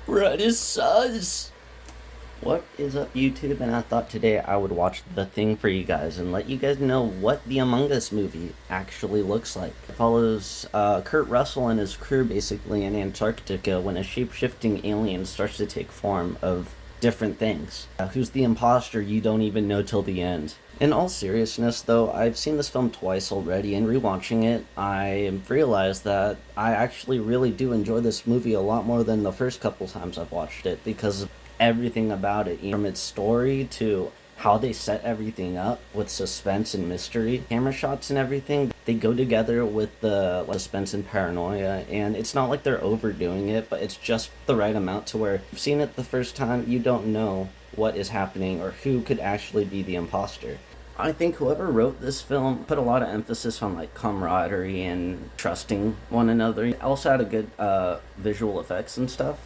Run is sus. What is up, YouTube? And I thought today I would watch The Thing for you guys and let you guys know what the Among Us movie actually looks like. It follows Kurt Russell and his crew basically in Antarctica when a shape-shifting alien starts to take form of different things. Who's the imposter, you don't even know till the end. In all seriousness, though, I've seen this film twice already, and rewatching it, I realized that I actually really do enjoy this movie a lot more than the first couple times I've watched it because of everything about it, from its story to how they set everything up with suspense and mystery. Camera shots and everything, they go together with the suspense and paranoia, and it's not like they're overdoing it, but it's just the right amount to where you've seen it the first time, you don't know what is happening or who could actually be the imposter. I think whoever wrote this film put a lot of emphasis on like camaraderie and trusting one another. It also had a good visual effects and stuff,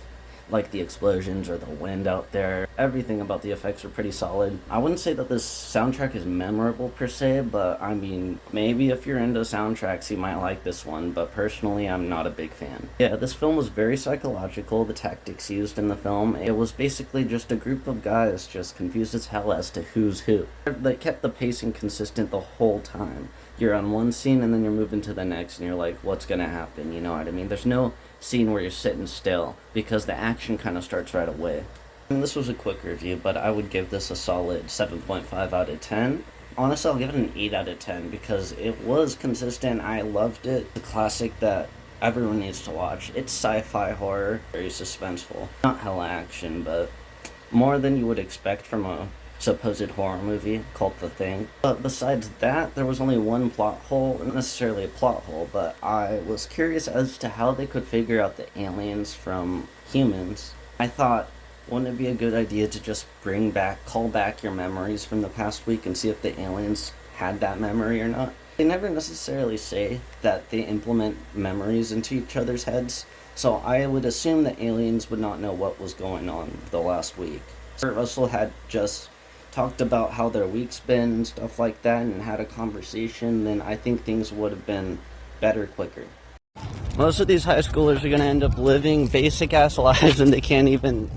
like the explosions or the wind out there. Everything about the effects are pretty solid. I wouldn't say that this soundtrack is memorable per se, but I mean, maybe if you're into soundtracks, you might like this one, but personally, I'm not a big fan. Yeah, this film was very psychological, the tactics used in the film. It was basically just a group of guys just confused as hell as to who's who. They kept the pacing consistent the whole time. You're on one scene and then you're moving to the next and you're like, what's gonna happen? You know what I mean? There's no scene where you're sitting still because the action kind of starts right away. And this was a quick review, but I would give this a solid 7.5 out of 10. Honestly, I'll give it an 8 out of 10 because it was consistent. I loved it. The classic that everyone needs to watch. It's sci-fi horror, very suspenseful. Not hella action, but more than you would expect from a supposed horror movie called The Thing. But besides that, there was only one plot hole, not necessarily a plot hole, but I was curious as to how they could figure out the aliens from humans. I thought, wouldn't it be a good idea to just call back your memories from the past week and see if the aliens had that memory or not? They never necessarily say that they implement memories into each other's heads, so I would assume that aliens would not know what was going on the last week. Kurt Russell had just talked about how their week's been and stuff like that and had a conversation, then I think things would have been better quicker. Most of these high schoolers are going to end up living basic ass lives and they can't even